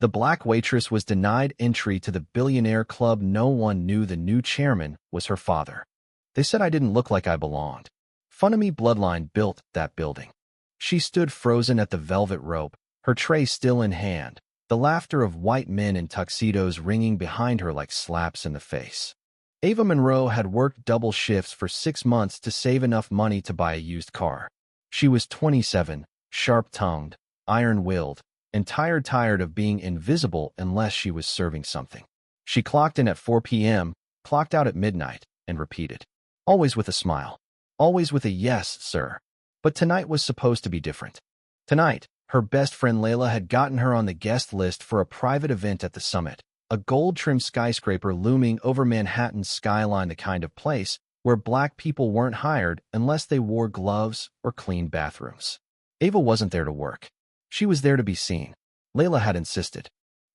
The black waitress was denied entry to the Billionaire Club. No one knew the new chairman was her father. They said I didn't look like I belonged. Funamy bloodline built that building. She stood frozen at the velvet rope, her tray still in hand, the laughter of white men in tuxedos ringing behind her like slaps in the face. Ava Monroe had worked double shifts for 6 months to save enough money to buy a used car. She was 27, sharp-tongued, iron-willed, and tired of being invisible unless she was serving something. She clocked in at 4 p.m., clocked out at midnight, and repeated. Always with a smile. Always with a yes, sir. But tonight was supposed to be different. Tonight, her best friend Layla had gotten her on the guest list for a private event at the Summit, a gold-trimmed skyscraper looming over Manhattan's skyline, the kind of place where black people weren't hired unless they wore gloves or cleaned bathrooms. Ava wasn't there to work. She was there to be seen. Layla had insisted.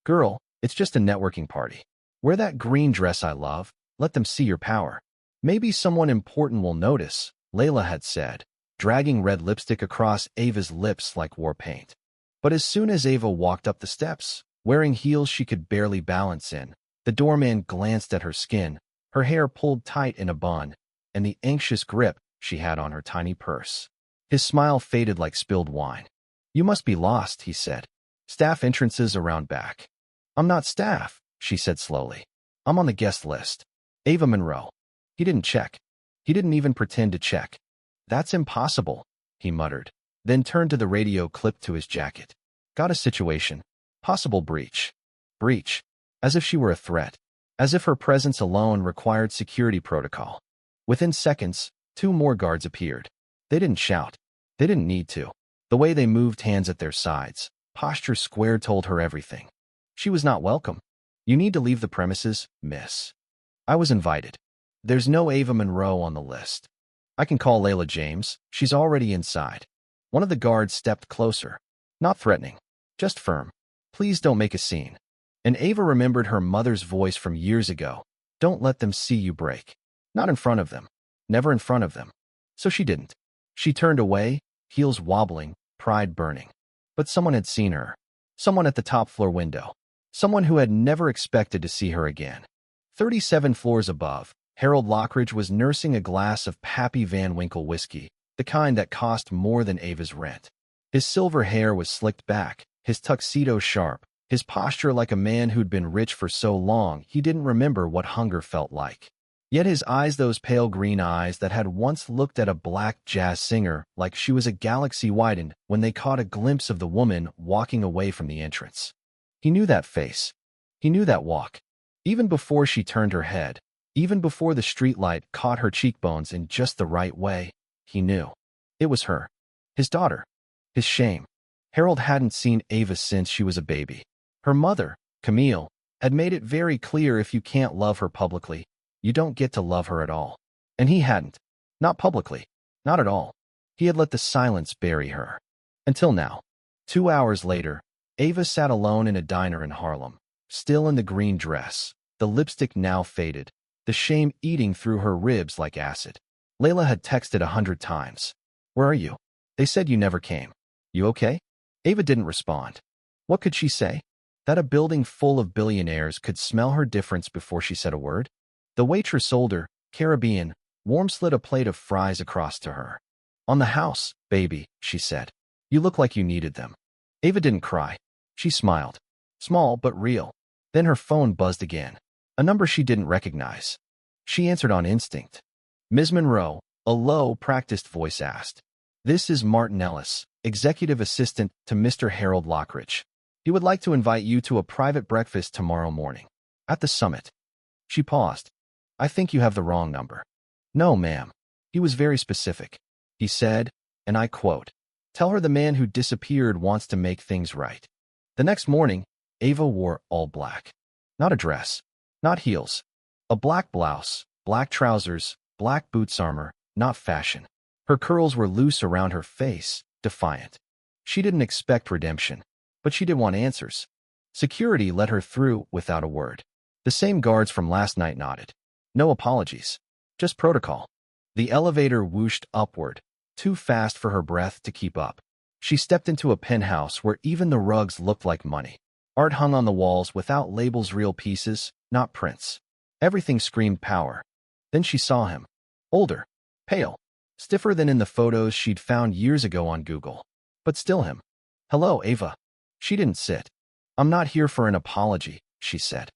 Girl, it's just a networking party. Wear that green dress I love. Let them see your power. Maybe someone important will notice, Layla had said, dragging red lipstick across Ava's lips like war paint. But as soon as Ava walked up the steps, wearing heels she could barely balance in, the doorman glanced at her skin, her hair pulled tight in a bun, and the anxious grip she had on her tiny purse. His smile faded like spilled wine. You must be lost, he said. Staff entrances around back. I'm not staff, she said slowly. I'm on the guest list. Ava Monroe. He didn't check. He didn't even pretend to check. That's impossible, he muttered, then turned to the radio clipped to his jacket. Got a situation. Possible breach. Breach. As if she were a threat. As if her presence alone required security protocol. Within seconds, 2 more guards appeared. They didn't shout. They didn't need to. The way they moved hands at their sides, posture square, told her everything. She was not welcome. You need to leave the premises, miss. I was invited. There's no Ava Monroe on the list. I can call Layla James. She's already inside. One of the guards stepped closer. Not threatening. Just firm. Please don't make a scene. And Ava remembered her mother's voice from years ago. Don't let them see you break. Not in front of them. Never in front of them. So she didn't. She turned away, heels wobbling, pride burning. But someone had seen her. Someone at the top floor window. Someone who had never expected to see her again. 37 floors above, Harold Lockridge was nursing a glass of Pappy Van Winkle whiskey, the kind that cost more than Ava's rent. His silver hair was slicked back, his tuxedo sharp, his posture like a man who'd been rich for so long he didn't remember what hunger felt like. Yet his eyes, those pale green eyes that had once looked at a black jazz singer like she was a galaxy, widened when they caught a glimpse of the woman walking away from the entrance. He knew that face. He knew that walk. Even before she turned her head, even before the streetlight caught her cheekbones in just the right way, he knew. It was her. His daughter. His shame. Harold hadn't seen Ava since she was a baby. Her mother, Camille, had made it very clear if you can't love her publicly, you don't get to love her at all. And he hadn't. Not publicly. Not at all. He had let the silence bury her. Until now. 2 hours later, Ava sat alone in a diner in Harlem, still in the green dress, the lipstick now faded, the shame eating through her ribs like acid. Layla had texted 100 times. Where are you? They said you never came. You okay? Ava didn't respond. What could she say? That a building full of billionaires could smell her difference before she said a word? The waitress, older, Caribbean, warm, slid a plate of fries across to her. On the house, baby, she said. You look like you needed them. Ava didn't cry. She smiled. Small but real. Then her phone buzzed again. A number she didn't recognize. She answered on instinct. Ms. Monroe, a low, practiced voice asked. This is Martin Ellis, executive assistant to Mr. Harold Lockridge. He would like to invite you to a private breakfast tomorrow morning. At the Summit. She paused. I think you have the wrong number. No, ma'am. He was very specific. He said, and I quote, tell her the man who disappeared wants to make things right. The next morning, Ava wore all black. Not a dress. Not heels. A black blouse, black trousers, black boots, armor, not fashion. Her curls were loose around her face, defiant. She didn't expect redemption, but she did want answers. Security let her through without a word. The same guards from last night nodded. No apologies. Just protocol. The elevator whooshed upward, too fast for her breath to keep up. She stepped into a penthouse where even the rugs looked like money. Art hung on the walls without labels, real pieces, not prints. Everything screamed power. Then she saw him. Older, pale, stiffer than in the photos she'd found years ago on Google. But still him. "Hello, Ava." She didn't sit. "I'm not here for an apology," she said.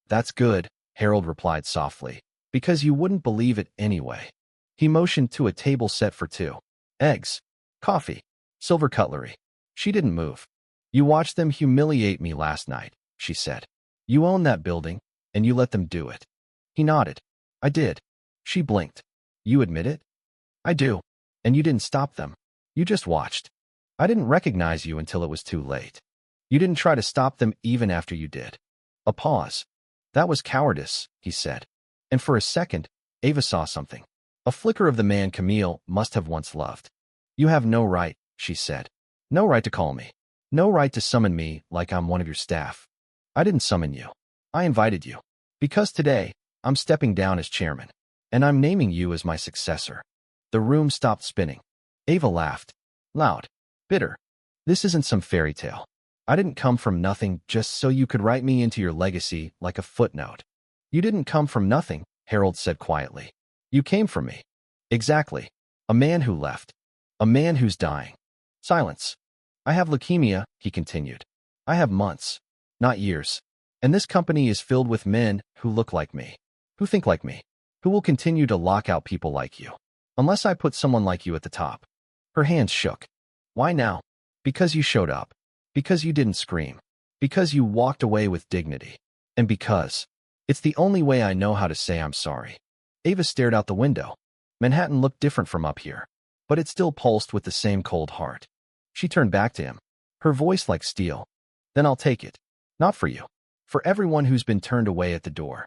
"That's good," Harold replied softly, "because you wouldn't believe it anyway." He motioned to a table set for two. Eggs, coffee, silver cutlery. She didn't move. "You watched them humiliate me last night," she said. "You own that building, and you let them do it." He nodded. "I did." She blinked. "You admit it?" "I do. And you didn't stop them. You just watched. I didn't recognize you until it was too late. You didn't try to stop them even after you did." A pause. "That was cowardice," he said. And for a second, Ava saw something. A flicker of the man Camille must have once loved. "You have no right," she said. "No right to call me. No right to summon me like I'm one of your staff. I didn't summon you. I invited you. Because today, I'm stepping down as chairman. And I'm naming you as my successor." The room stopped spinning. Ava laughed. Loud. Bitter. "This isn't some fairy tale. I didn't come from nothing just so you could write me into your legacy like a footnote." "You didn't come from nothing," Harold said quietly. "You came from me." "Exactly. A man who left. A man who's dying." Silence. "I have leukemia," he continued. "I have months, not years. And this company is filled with men who look like me, who think like me, who will continue to lock out people like you. Unless I put someone like you at the top." Her hands shook. "Why now?" "Because you showed up. Because you didn't scream. Because you walked away with dignity. And because it's the only way I know how to say I'm sorry." Ava stared out the window. Manhattan looked different from up here, but it still pulsed with the same cold heart. She turned back to him, her voice like steel. "Then I'll take it. Not for you. For everyone who's been turned away at the door."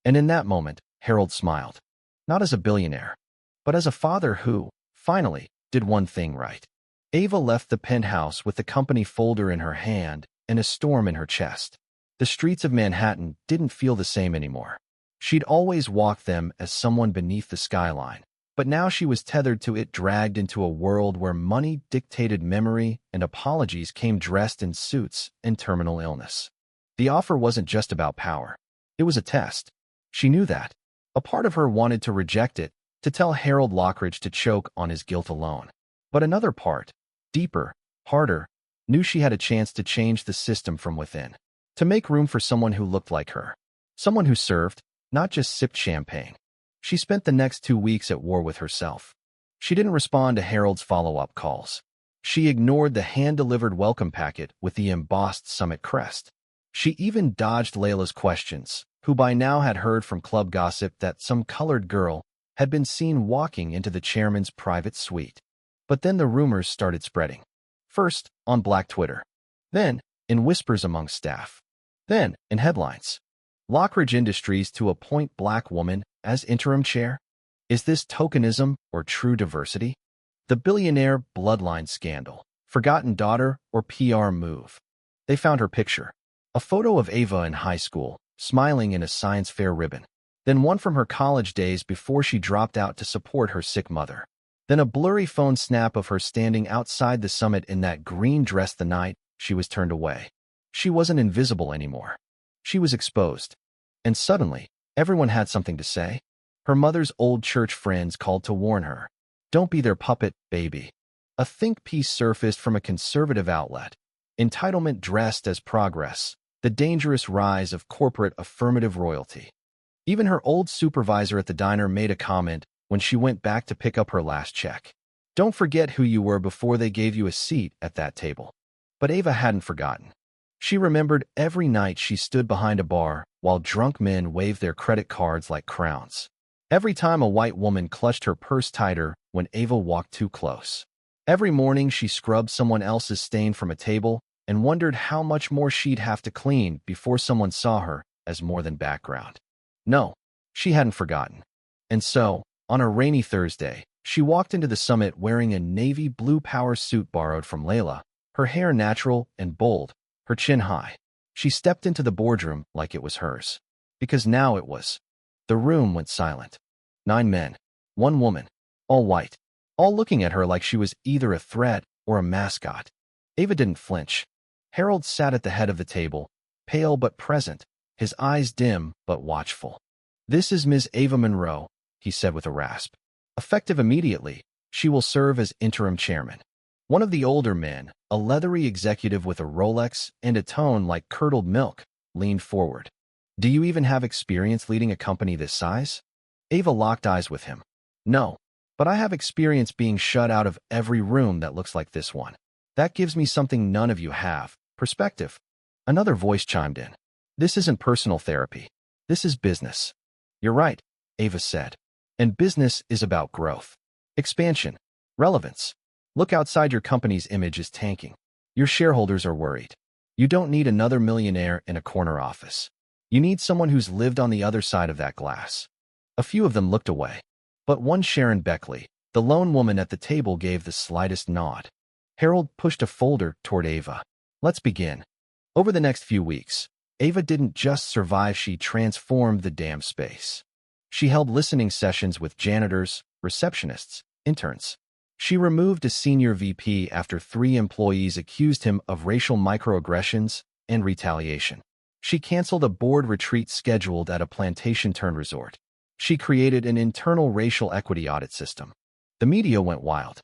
And in that moment, Harold smiled. Not as a billionaire, but as a father who, finally, did one thing right. Ava left the penthouse with the company folder in her hand and a storm in her chest. The streets of Manhattan didn't feel the same anymore. She'd always walked them as someone beneath the skyline, but now she was tethered to it, dragged into a world where money dictated memory and apologies came dressed in suits and terminal illness. The offer wasn't just about power. It was a test. She knew that. A part of her wanted to reject it, to tell Harold Lockridge to choke on his guilt alone. But another part, deeper, harder, knew she had a chance to change the system from within, to make room for someone who looked like her, someone who served, not just sipped champagne. She spent the next 2 weeks at war with herself. She didn't respond to Harold's follow-up calls. She ignored the hand-delivered welcome packet with the embossed summit crest. She even dodged Layla's questions, who by now had heard from club gossip that some colored girl had been seen walking into the chairman's private suite. But then the rumors started spreading. First, on Black Twitter. Then, in whispers among staff. Then, in headlines. Lockridge Industries to appoint Black woman as interim chair? Is this tokenism or true diversity? The billionaire bloodline scandal. Forgotten daughter or PR move? They found her picture. A photo of Ava in high school, smiling in a science fair ribbon. Then one from her college days before she dropped out to support her sick mother. Then a blurry phone snap of her standing outside the summit in that green dress the night she was turned away. She wasn't invisible anymore. She was exposed. And suddenly, everyone had something to say. Her mother's old church friends called to warn her. Don't be their puppet, baby. A think piece surfaced from a conservative outlet. Entitlement dressed as progress. The dangerous rise of corporate affirmative royalty. Even her old supervisor at the diner made a comment when she went back to pick up her last check. Don't forget who you were before they gave you a seat at that table. But Ava hadn't forgotten. She remembered every night she stood behind a bar while drunk men waved their credit cards like crowns. Every time a white woman clutched her purse tighter when Ava walked too close. Every morning she scrubbed someone else's stain from a table and wondered how much more she'd have to clean before someone saw her as more than background. No, she hadn't forgotten. And so, on a rainy Thursday, she walked into the summit wearing a navy blue power suit borrowed from Layla, her hair natural and bold, her chin high. She stepped into the boardroom like it was hers. Because now it was. The room went silent. 9 men, 1 woman, all white, all looking at her like she was either a threat or a mascot. Ava didn't flinch. Harold sat at the head of the table, pale but present, his eyes dim but watchful. "This is Ms. Ava Monroe," he said with a rasp. "Effective immediately, she will serve as interim chairman." One of the older men, a leathery executive with a Rolex and a tone like curdled milk, leaned forward. "Do you even have experience leading a company this size?" Ava locked eyes with him. "No, but I have experience being shut out of every room that looks like this one. That gives me something none of you have, perspective." Another voice chimed in. "This isn't personal therapy. This is business." "You're right," Ava said. "And business is about growth, expansion, relevance. Look outside, your company's image is tanking. Your shareholders are worried. You don't need another millionaire in a corner office. You need someone who's lived on the other side of that glass." A few of them looked away. But one, Sharon Beckley, the lone woman at the table, gave the slightest nod. Harold pushed a folder toward Ava. "Let's begin." Over the next few weeks, Ava didn't just survive, she transformed the damn space. She held listening sessions with janitors, receptionists, interns. She removed a senior VP after 3 employees accused him of racial microaggressions and retaliation. She canceled a board retreat scheduled at a plantation-turned resort. She created an internal racial equity audit system. The media went wild.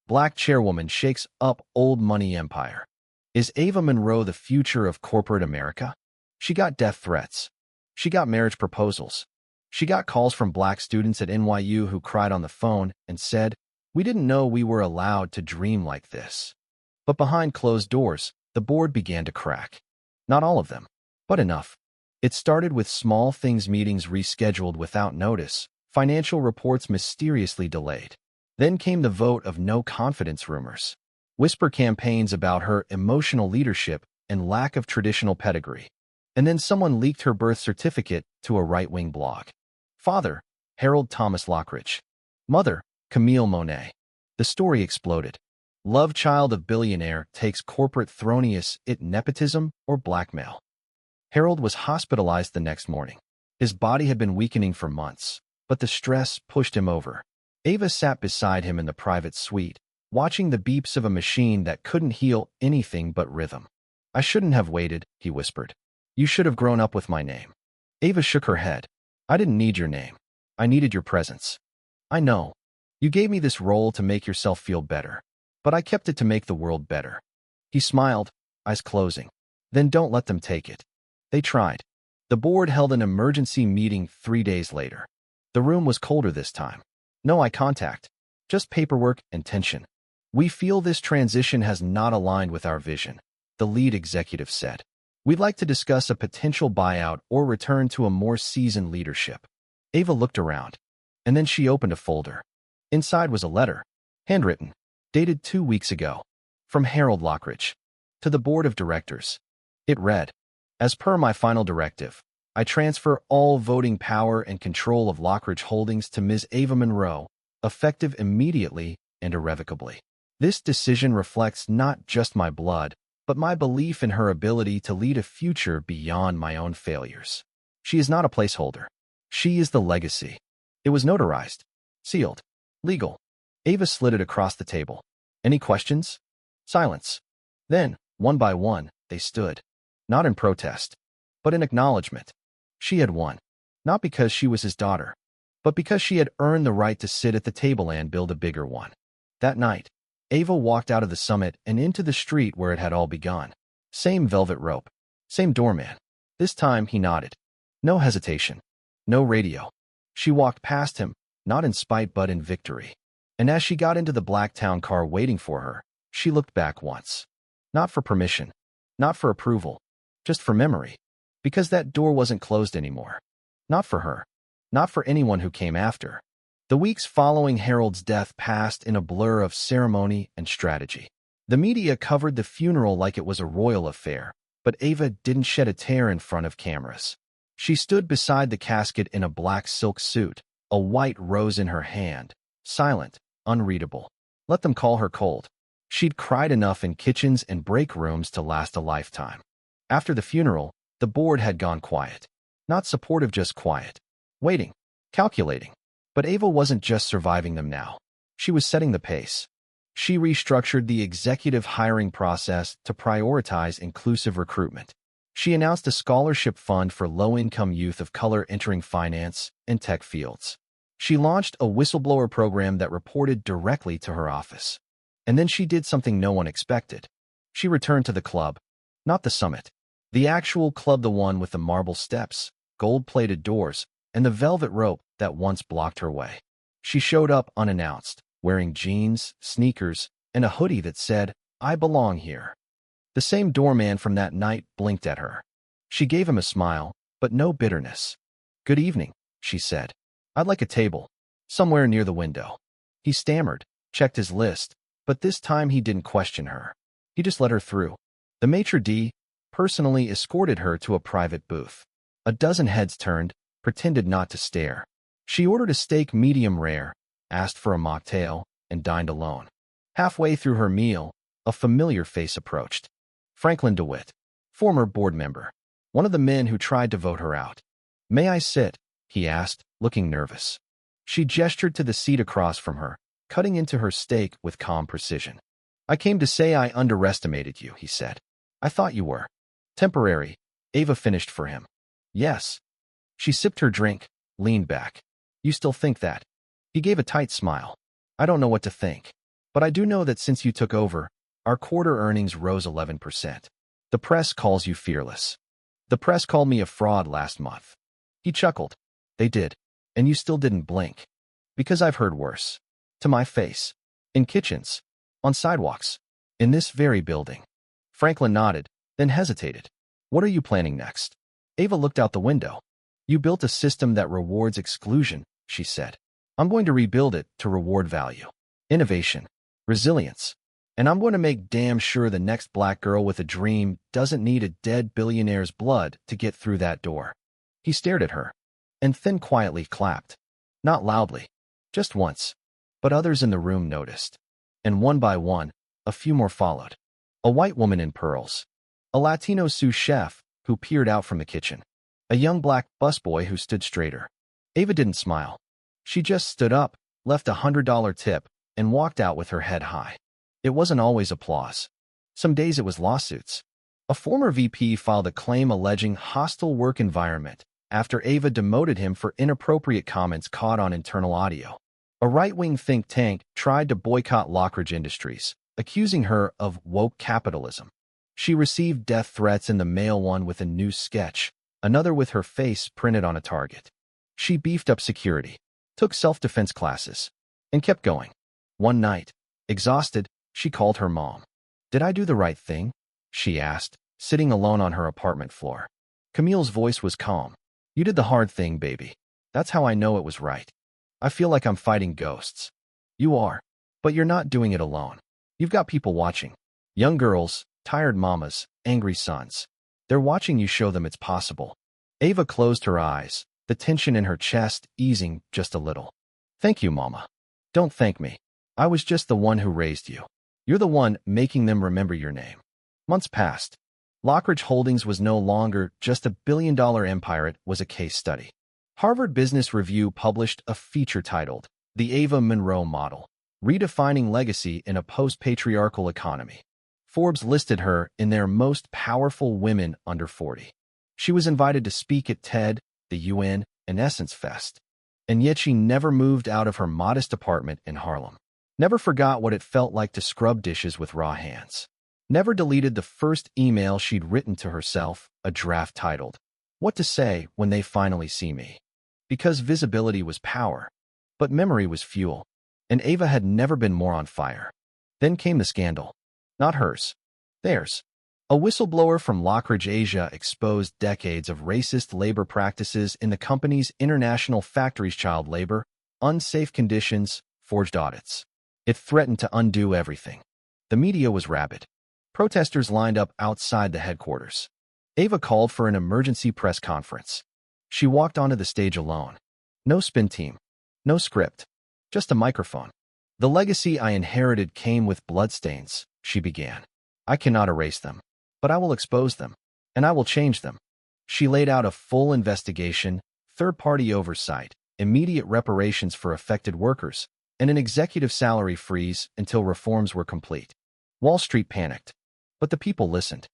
Black chairwoman shakes up old money empire. Is Ava Monroe the future of corporate America? She got death threats. She got marriage proposals. She got calls from black students at NYU who cried on the phone and said, "We didn't know we were allowed to dream like this." But behind closed doors, the board began to crack. Not all of them, but enough. It started with small things: meetings rescheduled without notice, financial reports mysteriously delayed. Then came the vote of no confidence, rumors, whisper campaigns about her emotional leadership and lack of traditional pedigree. And then someone leaked her birth certificate to a right-wing blog. Father, Harold Thomas Lockridge. Mother, Camille Monet. The story exploded. Love child of billionaire takes corporate throne. Is it nepotism or blackmail? Harold was hospitalized the next morning. His body had been weakening for months, but the stress pushed him over. Ava sat beside him in the private suite, watching the beeps of a machine that couldn't heal anything but rhythm. "I shouldn't have waited," he whispered. "You should have grown up with my name." Ava shook her head. "I didn't need your name. I needed your presence. I know. You gave me this role to make yourself feel better, but I kept it to make the world better." He smiled, eyes closing. "Then don't let them take it." They tried. The board held an emergency meeting 3 days later. The room was colder this time. No eye contact, just paperwork and tension. "We feel this transition has not aligned with our vision," the lead executive said. "We'd like to discuss a potential buyout or return to a more seasoned leadership." Ava looked around, and then she opened a folder. Inside was a letter, handwritten, dated 2 weeks ago, from Harold Lockridge to the board of directors. It read, "As per my final directive, I transfer all voting power and control of Lockridge Holdings to Ms. Ava Monroe, effective immediately and irrevocably. This decision reflects not just my blood, but my belief in her ability to lead a future beyond my own failures. She is not a placeholder. She is the legacy." It was notarized, sealed, legal. Ava slid it across the table. "Any questions?" Silence. Then, one by one, they stood. Not in protest, but in acknowledgement. She had won. Not because she was his daughter, but because she had earned the right to sit at the table and build a bigger one. That night, Ava walked out of the summit and into the street where it had all begun. Same velvet rope. Same doorman. This time he nodded. No hesitation. No radio. She walked past him, not in spite but in victory. And as she got into the black town car waiting for her, she looked back once. Not for permission. Not for approval. Just for memory. Because that door wasn't closed anymore. Not for her. Not for anyone who came after. The weeks following Harold's death passed in a blur of ceremony and strategy. The media covered the funeral like it was a royal affair, but Ava didn't shed a tear in front of cameras. She stood beside the casket in a black silk suit, a white rose in her hand, silent, unreadable. Let them call her cold. She'd cried enough in kitchens and break rooms to last a lifetime. After the funeral, the board had gone quiet. Not supportive, just quiet. Waiting. Calculating. But Ava wasn't just surviving them now. She was setting the pace. She restructured the executive hiring process to prioritize inclusive recruitment. She announced a scholarship fund for low-income youth of color entering finance and tech fields. She launched a whistleblower program that reported directly to her office. And then she did something no one expected. She returned to the club, not the summit. The actual club, the one with the marble steps, gold-plated doors, and the velvet rope that once blocked her way. She showed up unannounced, wearing jeans, sneakers, and a hoodie that said, "I belong here." The same doorman from that night blinked at her. She gave him a smile, but no bitterness. "Good evening," she said. "I'd like a table, somewhere near the window." He stammered, checked his list, but this time he didn't question her. He just let her through. The maitre d' personally escorted her to a private booth. A dozen heads turned, pretended not to stare. She ordered a steak medium rare, asked for a mocktail, and dined alone. Halfway through her meal, a familiar face approached. Franklin DeWitt, former board member, one of the men who tried to vote her out. "May I sit?" he asked, looking nervous. She gestured to the seat across from her, cutting into her steak with calm precision. "I came to say I underestimated you," he said. "I thought you were temporary." Ava finished for him. "Yes." She sipped her drink, leaned back. "You still think that?" He gave a tight smile. "I don't know what to think. But I do know that since you took over, our quarter earnings rose 11%. The press calls you fearless. The press called me a fraud last month." He chuckled. "They did. And you still didn't blink. Because I've heard worse. To my face. In kitchens. On sidewalks. In this very building." Franklin nodded, then hesitated. "What are you planning next?" Ava looked out the window. "You built a system that rewards exclusion," she said. "I'm going to rebuild it to reward value, innovation, resilience. And I'm going to make damn sure the next black girl with a dream doesn't need a dead billionaire's blood to get through that door." He stared at her, and then quietly clapped. Not loudly, just once. But others in the room noticed. And one by one, a few more followed. A white woman in pearls. A Latino sous chef who peered out from the kitchen. A young black busboy who stood straighter. Ava didn't smile. She just stood up, left $100 tip, and walked out with her head high. It wasn't always applause. Some days it was lawsuits. A former VP filed a claim alleging hostile work environment after Ava demoted him for inappropriate comments caught on internal audio. A right-wing think tank tried to boycott Lockridge Industries, accusing her of woke capitalism. She received death threats in the mail, one with a new sketch, another with her face printed on a target. She beefed up security, took self-defense classes, and kept going. One night, exhausted, she called her mom. "Did I do the right thing?" she asked, sitting alone on her apartment floor. Camille's voice was calm. "You did the hard thing, baby. That's how I know it was right. I feel like I'm fighting ghosts." "You are. But you're not doing it alone. You've got people watching. Young girls, tired mamas, angry sons. They're watching you show them it's possible." Ava closed her eyes, the tension in her chest easing just a little. "Thank you, Mama." "Don't thank me. I was just the one who raised you. You're the one making them remember your name." Months passed. Lockridge Holdings was no longer just a billion-dollar empire, it was a case study. Harvard Business Review published a feature titled, "The Ava Monroe Model, Redefining Legacy in a Post-Patriarchal Economy." Forbes listed her in their most powerful women under 40. She was invited to speak at TED, the UN, and Essence Fest. And yet she never moved out of her modest apartment in Harlem. Never forgot what it felt like to scrub dishes with raw hands. Never deleted the first email she'd written to herself, a draft titled, "What to Say When They Finally See Me." Because visibility was power, but memory was fuel, and Ava had never been more on fire. Then came the scandal. Not hers. Theirs. A whistleblower from Lockridge Asia exposed decades of racist labor practices in the company's international factories, child labor, unsafe conditions, forged audits. It threatened to undo everything. The media was rabid. Protesters lined up outside the headquarters. Ava called for an emergency press conference. She walked onto the stage alone. No spin team. No script. Just a microphone. "The legacy I inherited came with bloodstains," she began. "I cannot erase them. But I will expose them. And I will change them." She laid out a full investigation, third-party oversight, immediate reparations for affected workers, and an executive salary freeze until reforms were complete. Wall Street panicked, but the people listened.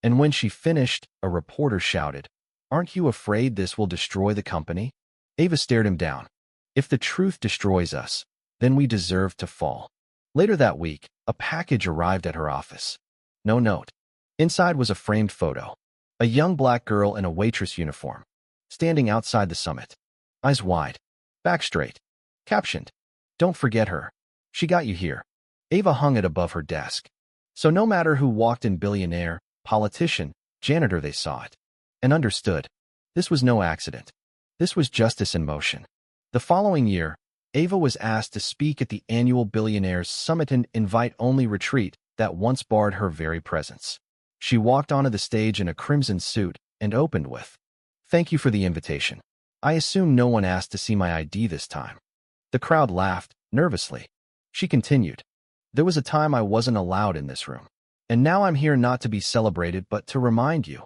And when she finished, a reporter shouted, "Aren't you afraid this will destroy the company?" Ava stared him down. "If the truth destroys us, then we deserve to fall." Later that week, a package arrived at her office. No note. Inside was a framed photo. A young black girl in a waitress uniform, standing outside the summit. Eyes wide, back straight. Captioned, "Don't forget her. She got you here." Ava hung it above her desk. So no matter who walked in, billionaire, politician, janitor, they saw it and understood. This was no accident. This was justice in motion. The following year, Ava was asked to speak at the annual Billionaires Summit, an invite-only retreat that once barred her very presence. She walked onto the stage in a crimson suit and opened with, "Thank you for the invitation. I assume no one asked to see my ID this time." The crowd laughed, nervously. She continued, "There was a time I wasn't allowed in this room. And now I'm here not to be celebrated but to remind you.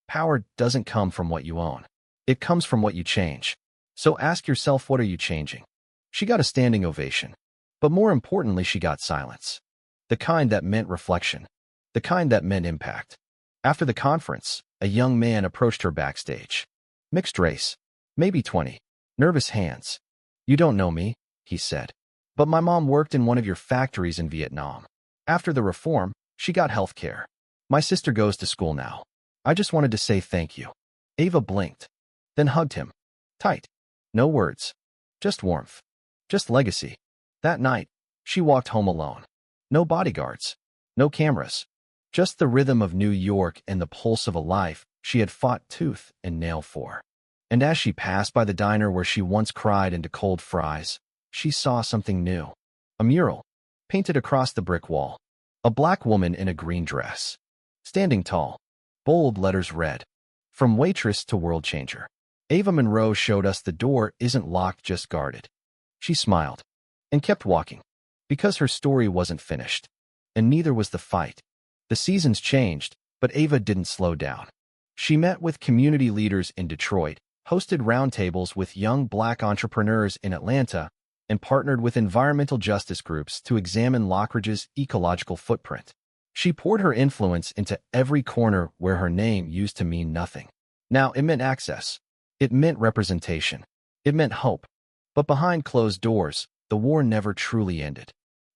Power doesn't come from what you own. It comes from what you change. So ask yourself, what are you changing?" She got a standing ovation. But more importantly, she got silence. The kind that meant reflection. The kind that meant impact. After the conference, a young man approached her backstage. Mixed race, maybe 20. Nervous hands. "You don't know me," he said. "But my mom worked in one of your factories in Vietnam. After the reform, she got health care. My sister goes to school now. I just wanted to say thank you." Ava blinked, then hugged him. Tight. No words. Just warmth. Just legacy. That night, she walked home alone. No bodyguards. No cameras. Just the rhythm of New York and the pulse of a life she had fought tooth and nail for. And as she passed by the diner where she once cried into cold fries, she saw something new. A mural, painted across the brick wall. A black woman in a green dress. Standing tall. Bold letters read, "From Waitress to World Changer." Ava Monroe showed us the door isn't locked, just guarded. She smiled and kept walking because her story wasn't finished. And neither was the fight. The seasons changed, but Ava didn't slow down. She met with community leaders in Detroit, hosted roundtables with young black entrepreneurs in Atlanta, and partnered with environmental justice groups to examine Lockridge's ecological footprint. She poured her influence into every corner where her name used to mean nothing. Now it meant access. It meant representation. It meant hope. But behind closed doors, the war never truly ended.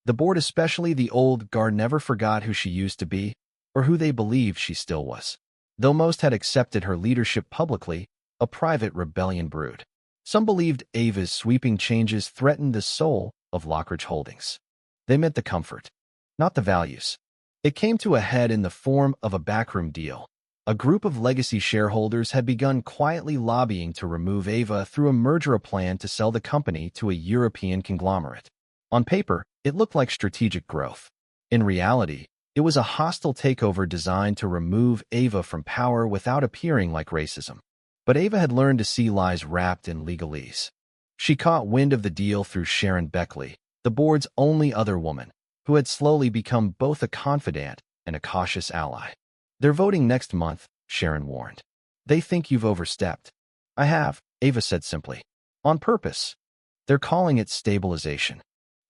The board, especially the old guard, never forgot who she used to be or who they believed she still was. Though most had accepted her leadership publicly, a private rebellion brewed. Some believed Ava's sweeping changes threatened the soul of Lockridge Holdings. They meant the comfort, not the values. It came to a head in the form of a backroom deal. A group of legacy shareholders had begun quietly lobbying to remove Ava through a merger plan to sell the company to a European conglomerate. On paper, it looked like strategic growth. In reality, it was a hostile takeover designed to remove Ava from power without appearing like racism. But Ava had learned to see lies wrapped in legalese. She caught wind of the deal through Sharon Beckley, the board's only other woman, who had slowly become both a confidant and a cautious ally. "They're voting next month," Sharon warned. "They think you've overstepped." "I have," Ava said simply. "On purpose. They're calling it stabilization."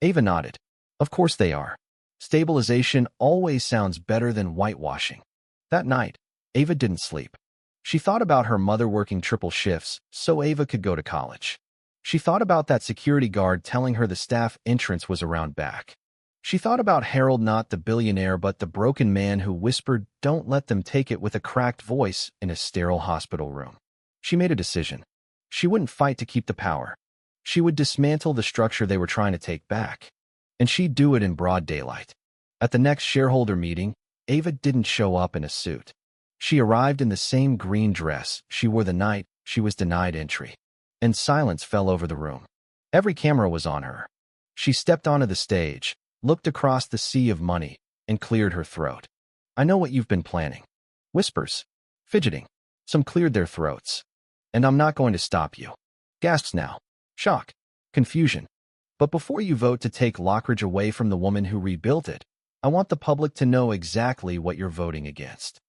Ava nodded. "Of course they are. Stabilization always sounds better than whitewashing." That night, Ava didn't sleep. She thought about her mother working triple shifts so Ava could go to college. She thought about that security guard telling her the staff entrance was around back. She thought about Harold, not the billionaire but the broken man who whispered, "Don't let them take it," with a cracked voice in a sterile hospital room. She made a decision. She wouldn't fight to keep the power. She would dismantle the structure they were trying to take back. And she'd do it in broad daylight. At the next shareholder meeting, Ava didn't show up in a suit. She arrived in the same green dress she wore the night she was denied entry. And silence fell over the room. Every camera was on her. She stepped onto the stage, looked across the sea of money, and cleared her throat. "I know what you've been planning." Whispers. Fidgeting. Some cleared their throats. "And I'm not going to stop you." Gasps now. Shock. Confusion. "But before you vote to take Lockridge away from the woman who rebuilt it, I want the public to know exactly what you're voting against."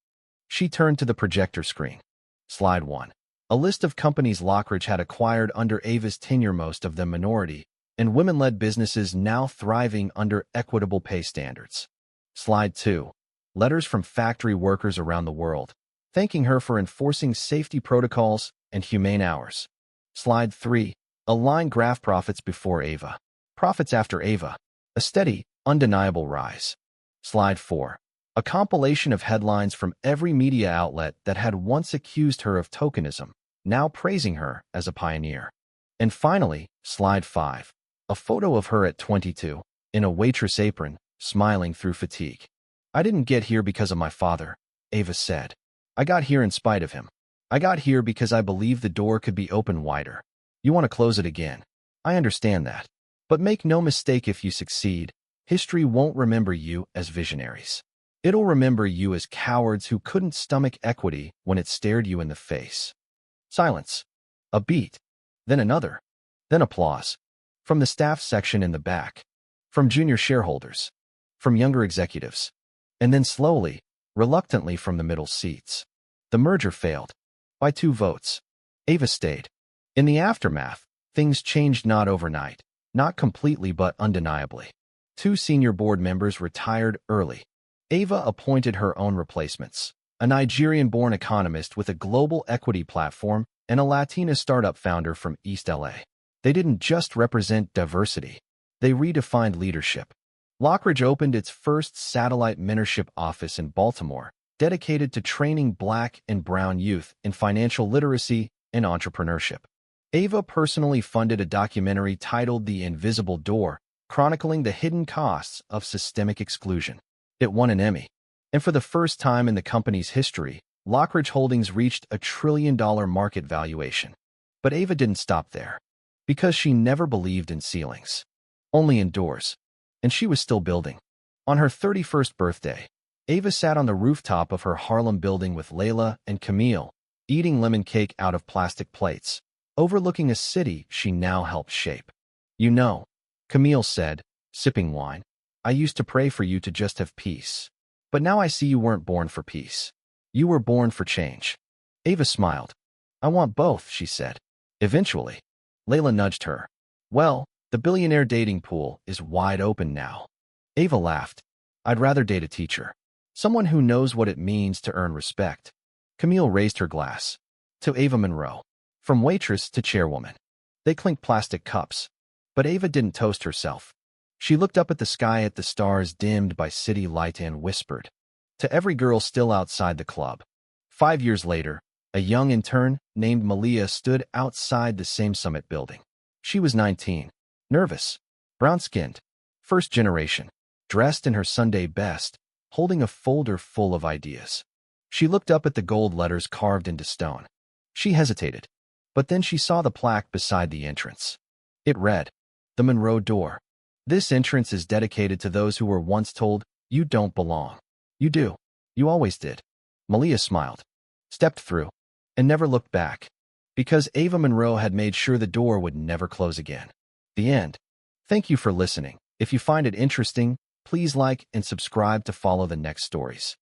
She turned to the projector screen. Slide 1. A list of companies Lockridge had acquired under Ava's tenure, most of them minority, and women-led businesses now thriving under equitable pay standards. Slide 2. Letters from factory workers around the world, thanking her for enforcing safety protocols and humane hours. Slide 3. A line graph profits before Ava. Profits after Ava. A steady, undeniable rise. Slide 4. A compilation of headlines from every media outlet that had once accused her of tokenism, now praising her as a pioneer. And finally, Slide 5. A photo of her at 22, in a waitress apron, smiling through fatigue. I didn't get here because of my father, Ava said. I got here in spite of him. I got here because I believed the door could be opened wider. You want to close it again. I understand that. But make no mistake, if you succeed, history won't remember you as visionaries. It'll remember you as cowards who couldn't stomach equity when it stared you in the face. Silence. A beat. Then another. Then applause. From the staff section in the back. From junior shareholders. From younger executives. And then slowly, reluctantly from the middle seats. The merger failed. By 2 votes. Ava stayed. In the aftermath, things changed not overnight. Not completely but undeniably. 2 senior board members retired early. Ava appointed her own replacements, a Nigerian-born economist with a global equity platform and a Latina startup founder from East LA. They didn't just represent diversity. They redefined leadership. Lockridge opened its first satellite mentorship office in Baltimore, dedicated to training Black and brown youth in financial literacy and entrepreneurship. Ava personally funded a documentary titled The Invisible Door, chronicling the hidden costs of systemic exclusion. It won an Emmy. And for the first time in the company's history, Lockridge Holdings reached a $1 trillion market valuation. But Ava didn't stop there. Because she never believed in ceilings. Only in doors. And she was still building. On her 31st birthday, Ava sat on the rooftop of her Harlem building with Layla and Camille, eating lemon cake out of plastic plates, overlooking a city she now helped shape. You know, Camille said, sipping wine, I used to pray for you to just have peace. But now I see you weren't born for peace. You were born for change. Ava smiled. I want both, she said. Eventually. Layla nudged her. Well, the billionaire dating pool is wide open now. Ava laughed. I'd rather date a teacher. Someone who knows what it means to earn respect. Camille raised her glass. To Ava Monroe. From waitress to chairwoman. They clinked plastic cups. But Ava didn't toast herself. She looked up at the sky at the stars dimmed by city light and whispered. To every girl still outside the club. 5 years later, a young intern named Malia stood outside the same summit building. She was 19, nervous, brown-skinned, first generation, dressed in her Sunday best, holding a folder full of ideas. She looked up at the gold letters carved into stone. She hesitated, but then she saw the plaque beside the entrance. It read, The Monroe Door. This entrance is dedicated to those who were once told, you don't belong. You do. You always did. Malia smiled, stepped through, and never looked back. Because Ava Monroe had made sure the door would never close again. The end. Thank you for listening. If you find it interesting, please like and subscribe to follow the next stories.